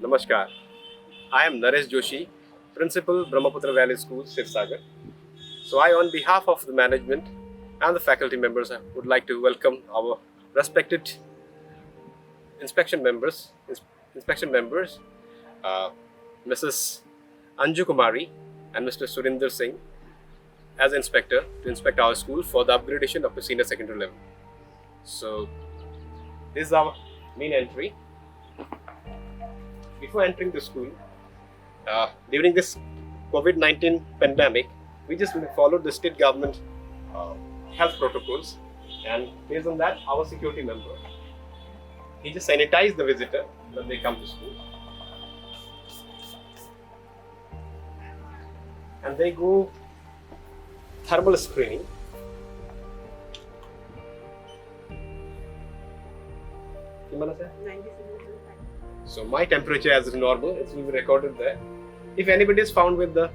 Namaskar. I am Naresh Joshi, Principal Brahmaputra Valley School, Sivsagar. So I, on behalf of the management and the faculty members, I would like to welcome our respected inspection members, uh, Mrs. Anju Kumari and Mr. Surinder Singh as inspector to inspect our school for the upgradation of the senior secondary level. So this is our main entry. Before entering the school, during this COVID-19 pandemic, we just followed the state government health protocols, and based on that, our security member, he just sanitized the visitor when they come to school, and they go thermal screening. So my temperature as normal, it will be recorded there. If anybody is found with the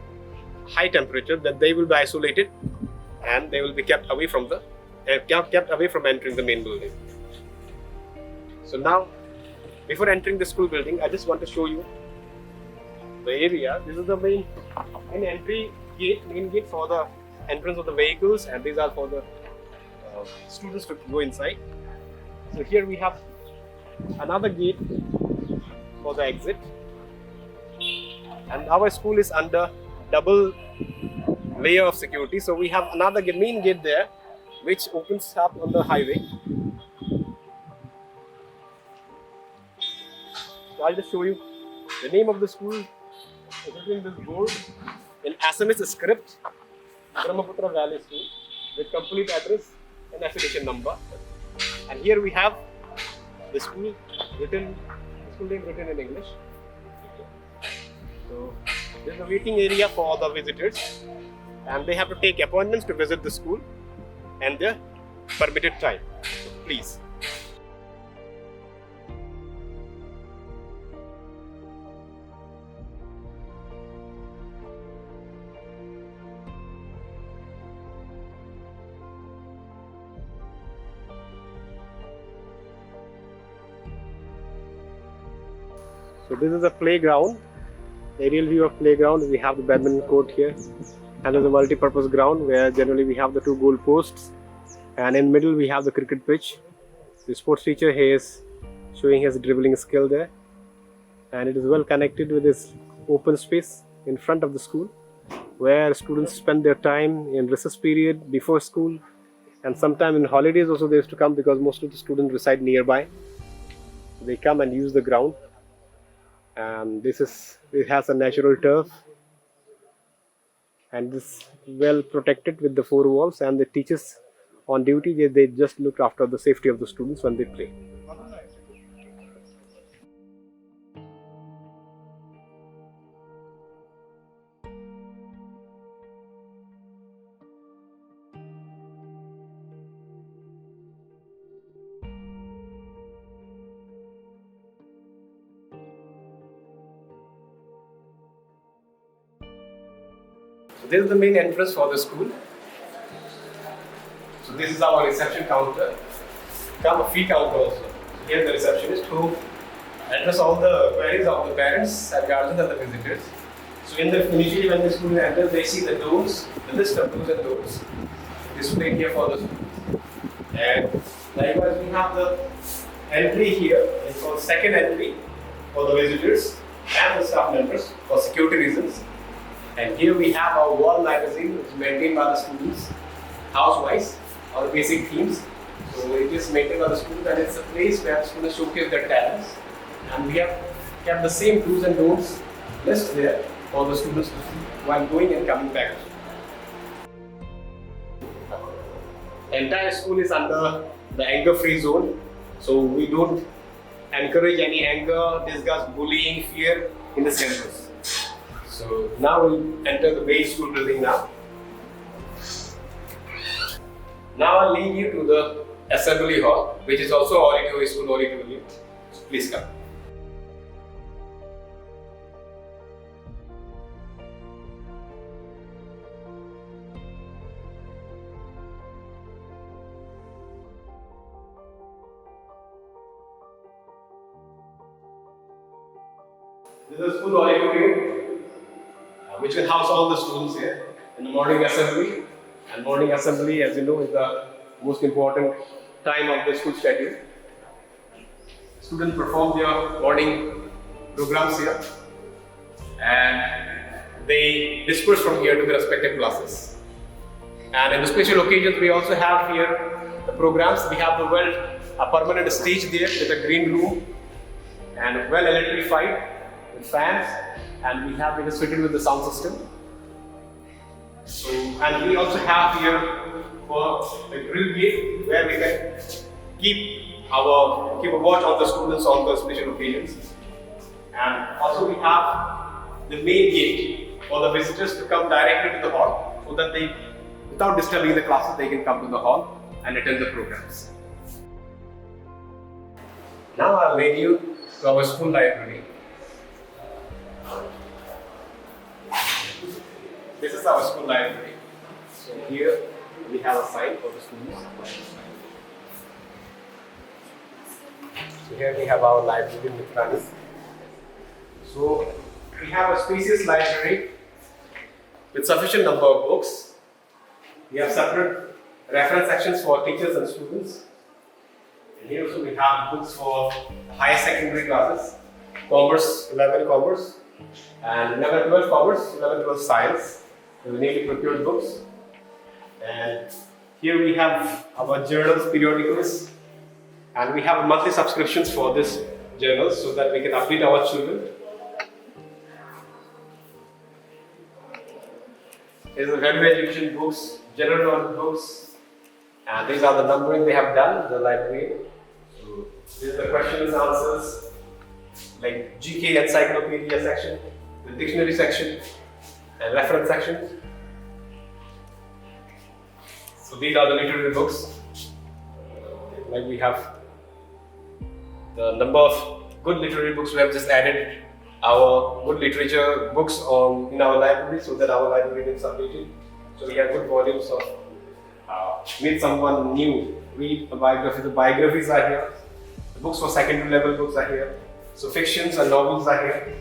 high temperature, then they will be isolated and they will be kept away from entering the main building. So now, before entering the school building, I just want to show you the area. This is the main gate for the entrance of the vehicles, and these are for the students to go inside. So here we have another gate for the exit, and our school is under double layer of security, so we have another main gate there which opens up on the highway. So I'll just show you the name of the school is written in this board in Assamese script, Brahmaputra Valley School, with complete address and affiliation number. And here we have the school name written in English. So this is the waiting area for the visitors, and they have to take appointments to visit the school and their permitted time. So please. So this is a playground, aerial view of playground. We have the badminton court here, and there's a multi-purpose ground where generally we have the 2 goal posts, and in middle we have the cricket pitch. The sports teacher here is showing his dribbling skill there, and it is well connected with this open space in front of the school where students spend their time in recess period, before school, and sometime in holidays also they used to come, because most of the students reside nearby. They come and use the ground. And it has a natural turf, and this well protected with the 4 walls, and the teachers on duty, they just look after the safety of the students when they play. So this is the main entrance for the school. So this is our reception counter. Come a fee counter also. Here the receptionist who address all the queries of the parents and guardians and the visitors. So initially when the student enters, they see the doors, the list of do's and don'ts displayed here for the students. And likewise we have the entry here. It's called second entry for the visitors and the staff members for security reasons. And here we have our wall magazine, which is maintained by the students house-wise, our basic themes. So it is maintained by the students, and it's a place where the students showcase their talents. And we have kept the same do's and don'ts list there for the students to see while going and coming back. The entire school is under the anger-free zone. So we don't encourage any anger, disgust, bullying, fear in the campus. So now we'll enter the main school building now. Now I'll lead you to the assembly hall, which is also auditory school auditorium. Please come. This is a school auditorium, which will house all the students here in the morning assembly. And morning assembly, as you know, is the most important time of the school schedule. Students perform their morning programs here, and they disperse from here to their respective classes. And in the special occasions, we also have here the programs. We have a permanent stage there with a green room and well electrified with fans, and we have it fitted with the sound system. So, and we also have here for the grill gate where we can keep a watch on the students on the special occasions. And also we have the main gate for the visitors to come directly to the hall, so that they, without disturbing the classes, they can come to the hall and attend the programs. Now I'll lead you to our school library. This is our school library. So here we have a sign for the students. So here we have our library in Mitrani. So we have a spacious library with sufficient number of books. We have separate reference sections for teachers and students. And here also we have books for higher secondary classes, commerce, 11 commerce, and 11, 12 commerce, 11, 12 science. The newly procured books. And here we have our journals, periodicals, and we have monthly subscriptions for this journals so that we can update our children. These are value education books, general knowledge books, and these are the numbering they have done, the library. So these are the questions, answers, like GK encyclopedia section, the dictionary section, and reference sections. So these are the literary books. Like we have the number of good literary books. We have just added our good literature books in our library so that our library is updated. So we have good volumes of meet someone new, read a biography. The biographies are here. The books for secondary level books are here. So fictions and novels are here.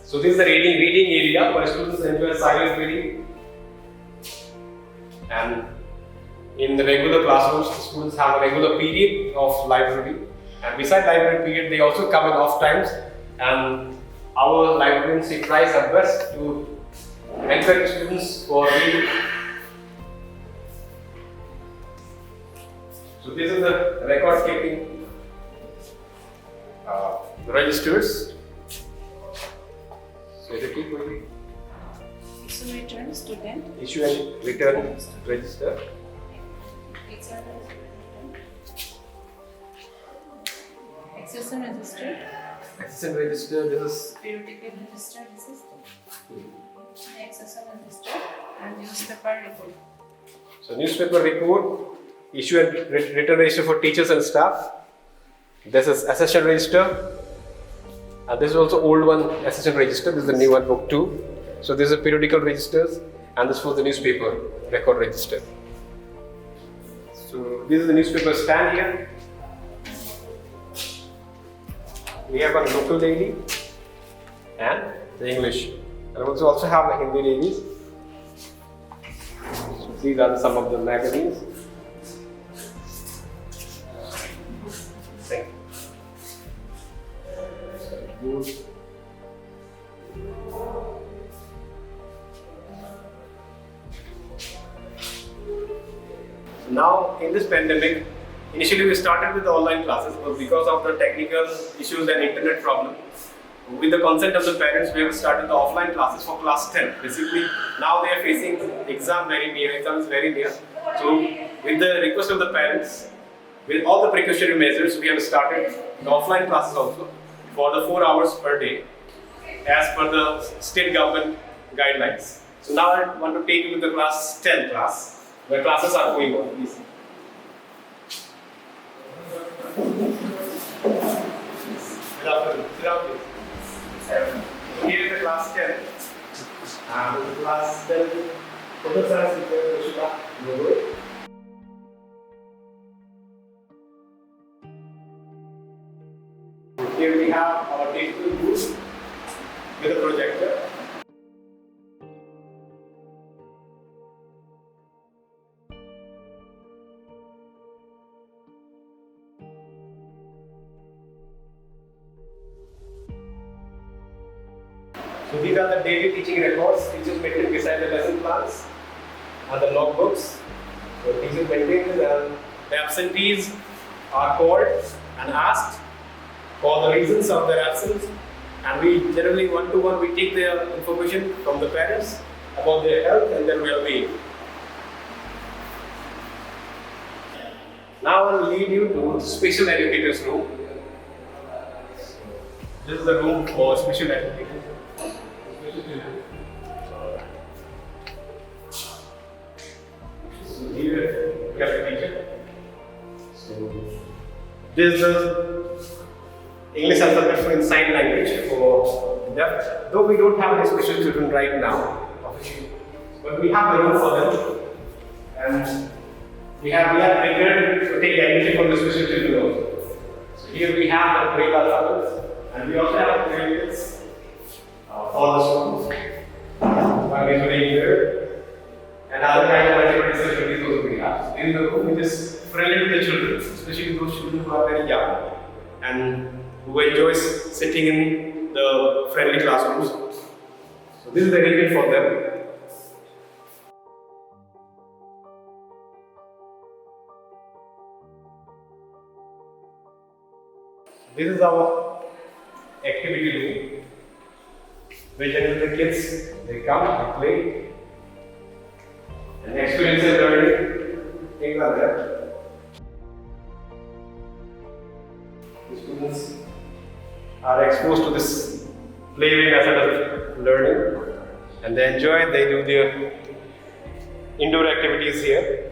So this is the reading area where students enjoy silent reading. And in the regular classrooms, the students have a regular period of library. And beside library period, they also come in off times. And our librarians tries their best to encourage students for reading. So this is the record keeping registers. So the key will be issue return student. Issue and return register. Accession register. Accession register. This is Periodical register. This is the accession register and newspaper report. so newspaper report, issue and return register for teachers and staff. This is accession register. And this is also old one accession register. This is the new one, book 2. So this is periodical registers, and this was the newspaper record register. So this is the newspaper stand here. We have a local daily and the English. And we also have the Hindi dailies. So these are some of the magazines. Thank you. Now, in this pandemic, initially we started with the online classes, but because of the technical issues and internet problem, with the consent of the parents, we have started the offline classes for class 10. Basically, now they are facing exams very near. So, with the request of the parents, with all the precautionary measures, we have started the offline classes also for the 4 hours per day, as per the state government guidelines. So now I want to take you to the class 10 class, where classes are going on. Please. Good afternoon. Sit down, please. Here is the class 10. And the class 10, total science is Yoshida. Here we have our digital booth with a projector. So these are the daily teaching records teachers maintain beside the lesson plans and the logbooks. So teachers maintain this, and the absentees are called and asked for the reasons of their absence, and we generally one-to-one we take their information from the parents about their health and their well-being. Now I will lead you to special educators room. This is the room for special educators. So here we have a teacher. So this is the English alphabet in sign language for deaf. Though we don't have any special children right now, but we have the room for them, and we have prepared to take the admission for the special children also. So here we have the braille alphabet, and we also have braille kits for the students. One is very here. And other kind of multiple disabilities also we have. So in the room which is friendly to the children, especially those children who are very young and who enjoys sitting in the friendly classrooms. So this is the arrangement for them. This is our activity room, where generally the kids they come, they play, and experience and learning, things like that. The students are exposed to this playing method of learning, and they enjoy. They do their indoor activities here.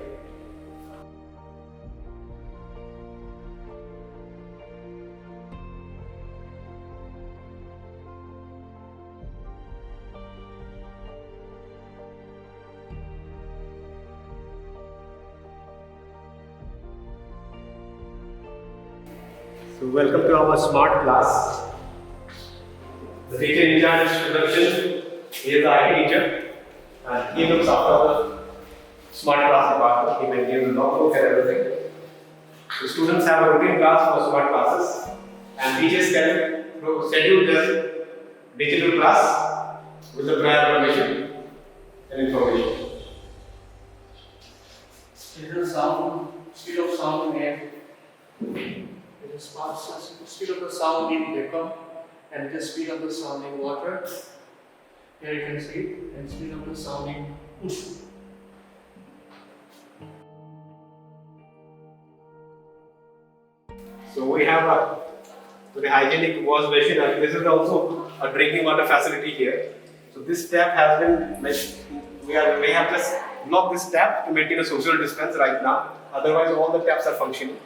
So welcome to our smart class. The teacher in charge of introduction is the IT teacher, and he looks after the smart class department. He maintains the notebook and everything. The students have a routine class for smart classes, and teachers can schedule their digital class with the prior permission and information. Digital sound, speed of sound in air. It is fast, speed of the sound in vacuum, and the speed of the sound in water. Here you can see it, and speed of the sound in push. So we have a very hygienic wash basin, and this is also a drinking water facility here. So this tap has been we have just blocked this tap to maintain a social distance right now. Otherwise, all the taps are functioning.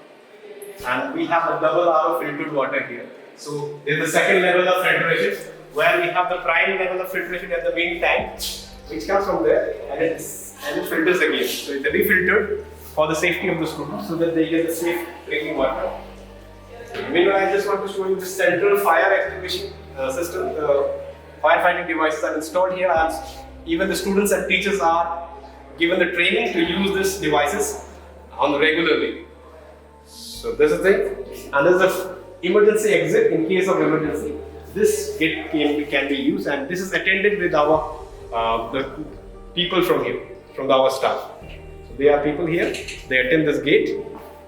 And we have a double RO filtered water here. So there is the second level of filtration, where we have the prime level of filtration at the main tank, which comes from there, and it filters again. So it's refiltered for the safety of the students, so that they get the safe drinking water. Meanwhile, I just want to show you the central fire extinguishing system. The firefighting devices are installed here, and even the students and teachers are given the training to use these devices regularly. So this is it, and this is the emergency exit in case of emergency. This gate can be used, and this is attended with our the people from here, from our staff. So there are people here. They attend this gate.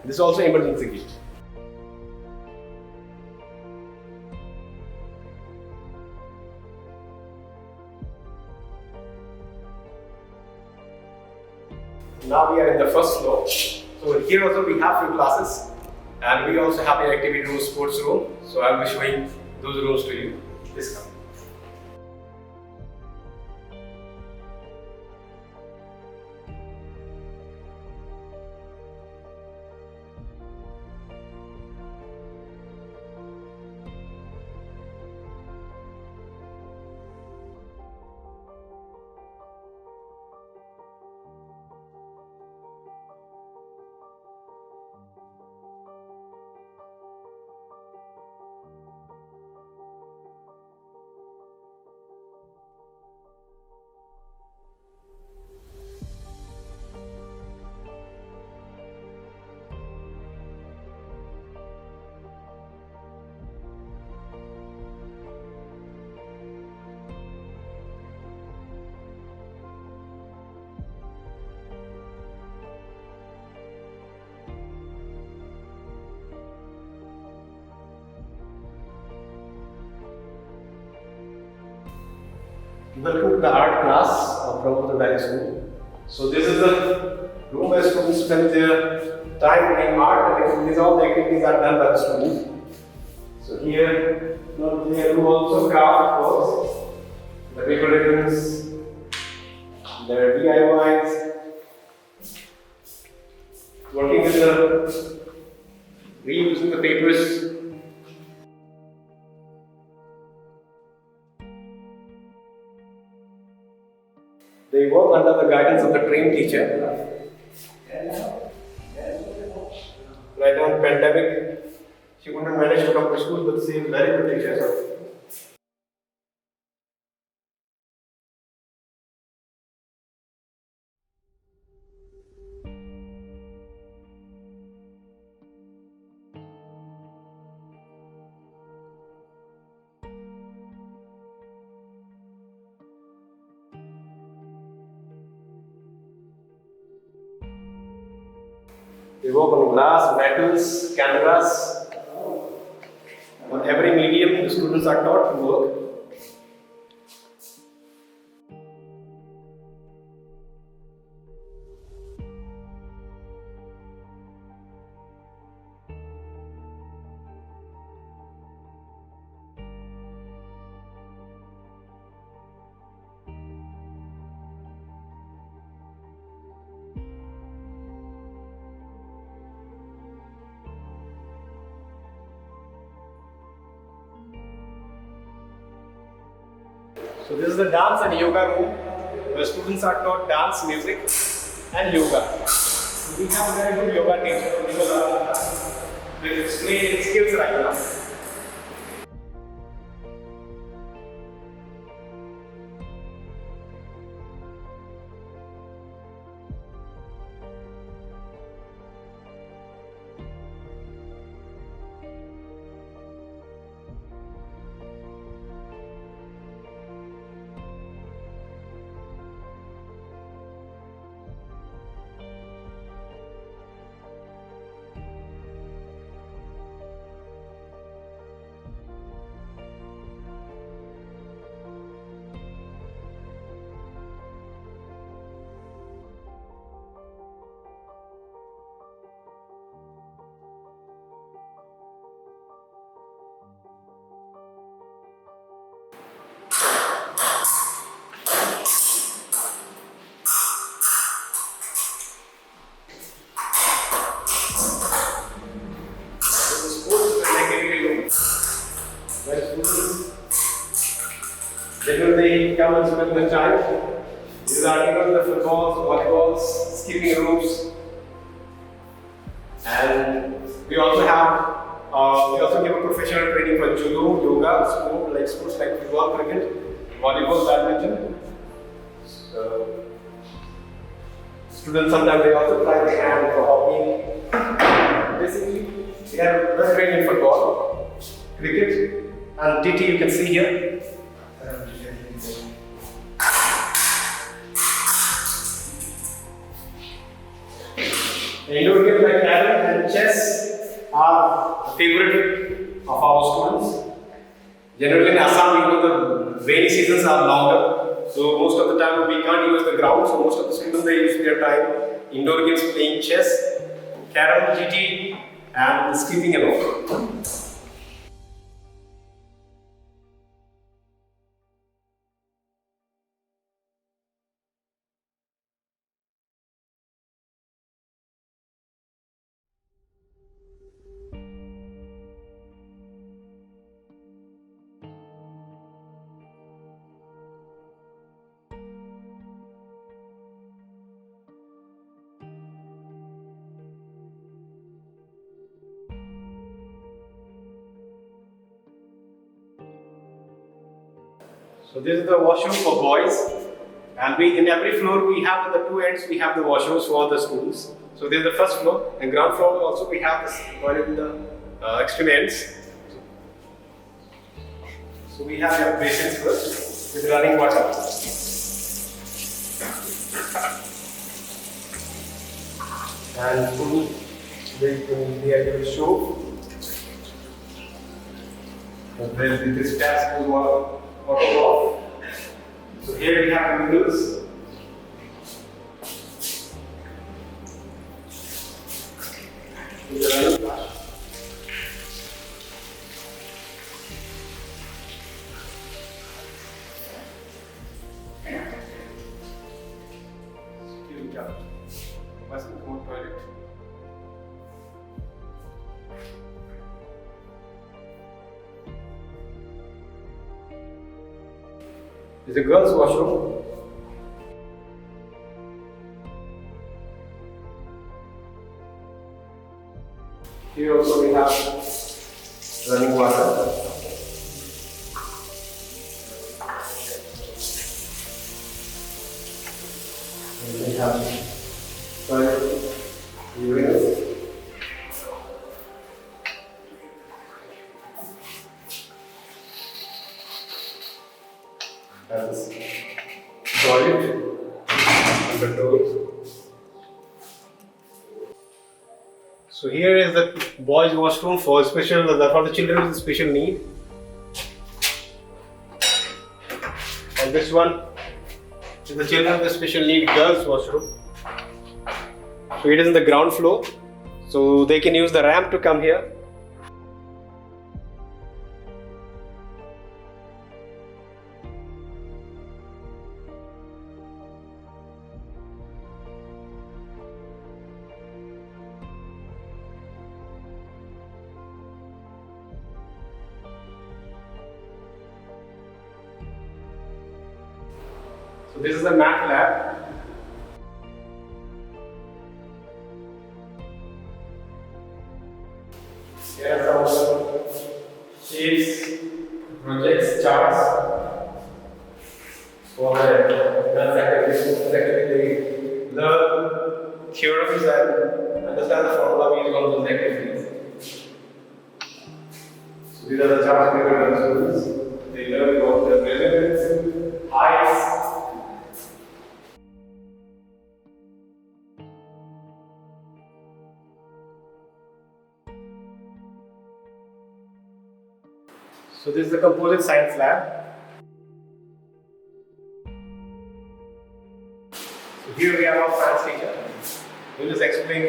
This is also emergency gate. Now we are in the first floor. So here also we have few classes, and we also have an activity room, sports room. So I will be showing those rooms to you. Please come. Welcome to the art class of Prabhupada Valley School. So this is the room where students spend their time doing art, and these all the activities are done by the students. So here, they do also craft works, the paper ribbons, their DIYs, working with the reusing the papers. They work under the guidance of the trained teacher. Right now in pandemic, she couldn't manage to come to school, but she is very good teacher. They work on glass, metals, canvas. On every medium, the students are taught to work. So this is the dance and yoga room where students are taught dance, music and yoga. So we have a very good yoga teacher who will explain his skills right now. Generally come and spend the time. These are the footballs, volleyballs, skipping ropes, and we also give a professional training for judo, yoga, sports like football, cricket, volleyball, badminton. So students sometimes they also try their hand for hockey. Basically, they are well trained in football, cricket, and TT you can see here. Indoor games like carom and chess are the favorite of our students. Generally in Assam, the rainy seasons are longer, so most of the time we can't use the ground, so most of the students they use their time indoor games playing chess, carom, GT and skipping and all. So this is the washroom for boys, and in every floor we have at the two ends we have the washrooms for the schools. So this is the first floor, and ground floor also we have this toilet in the extreme ends. So we have your basins first with running water. And they will show this taps to water off. So here we have windows. Toilet. Is a girls' washroom. Here also we have running water. And we have toilet, urinal. That's toilet and the doors. So here is the boys' washroom for the children with special need. And this one is the children with special need girls' washroom. So it is in the ground floor, so they can use the ramp to come here. So this is the math lab. Here are some sheets, projects, charts for the advanced activities. Actually, they learn theorems and understand the formula used on those activities. So these are the charts we will learn students. They learn about the measurements, heights. So this is the composite science lab. So here we have our science teacher. He will just explain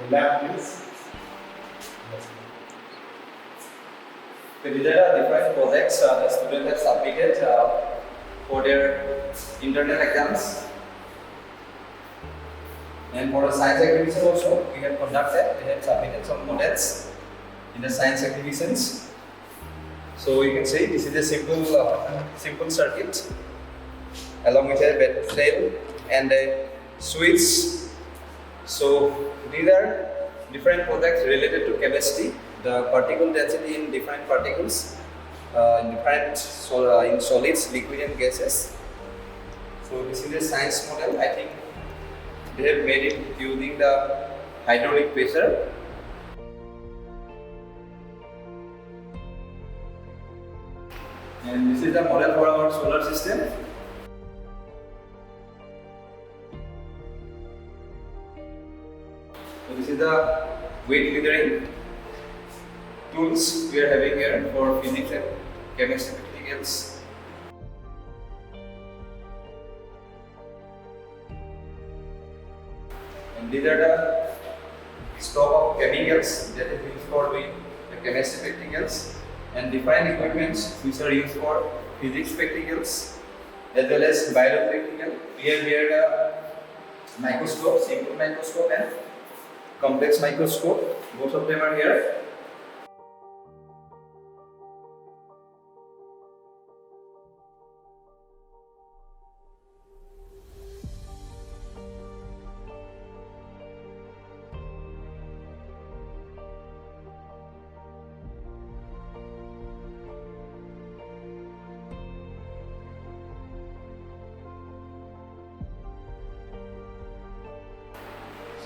the lab is. So these are different projects the students have submitted for their internal exams. And for the science exhibition also, we have conducted, we have submitted some models in the science exhibitions. So you can see this is a simple circuit along with a bed cell and a switch. So these are different projects related to chemistry, the particle density in different particles, in solids, liquid and gases. So this is a science model. I think they have made it using the hydraulic pressure. And this is the model for our solar system. So this is the weight metering tools we are having here for physics and chemistry practicals. And these are the stock of chemicals that is used for doing the chemistry practicals. And different equipments which are used for physics practicals as well as biology practical. We have here the microscope, simple microscope and complex microscope. Both of them are here.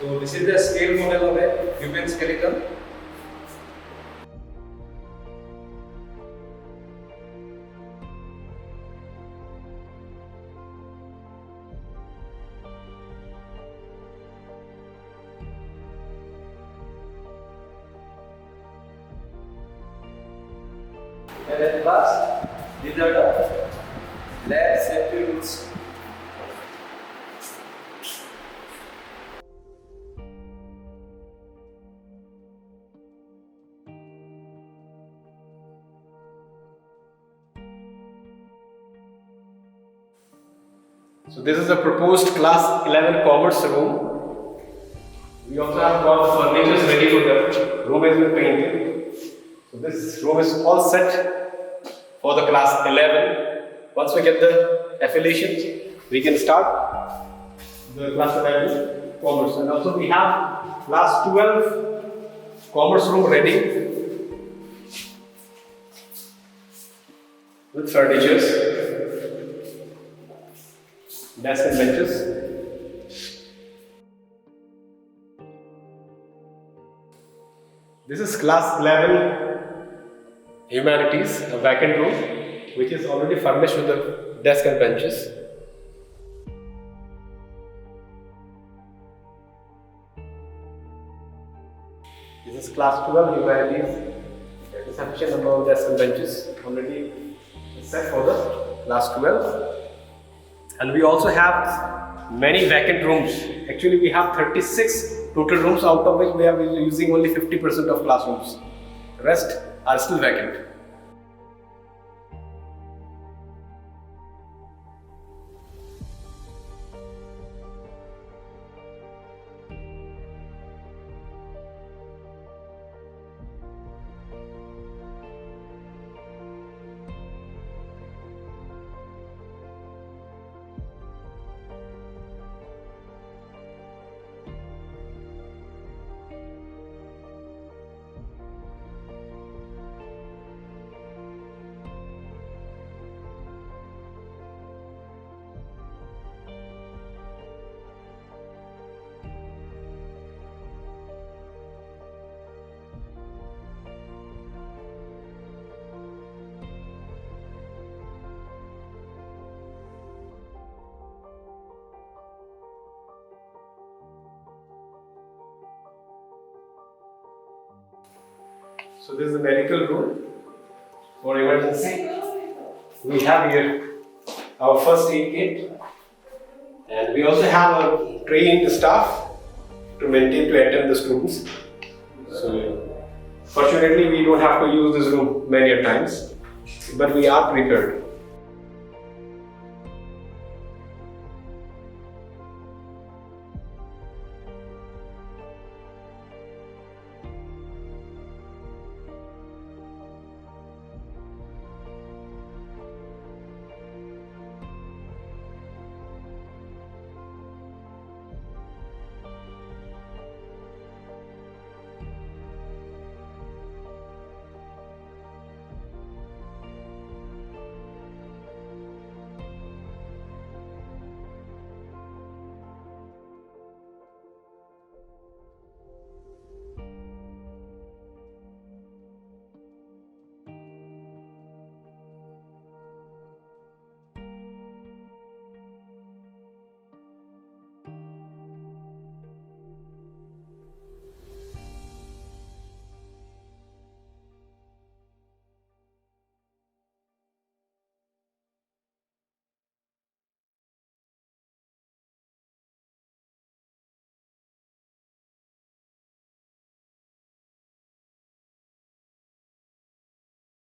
So this is the scale model of a human skeleton. And at last, these are the Lab safety rules. So this is a proposed class 11 commerce room. We also have got the furnitures ready for the room has been painted. So this room is all set for the class 11. Once we get the affiliations, we can start the class 11 commerce. And also we have class 12 commerce room ready with furnitures, desks and benches. This is class 11 humanities, a vacant room which is already furnished with the desk and benches. This is class 12 humanities. There is sufficient number of desks and benches already set for the class 12. And we also have many vacant rooms. Actually, we have 36 total rooms, out of which we are using only 50% of classrooms. The rest are still vacant. So this is the medical room for emergency. We have here our first aid kit, and we also have a trained staff to attend the students. So fortunately we don't have to use this room many a times, but we are prepared.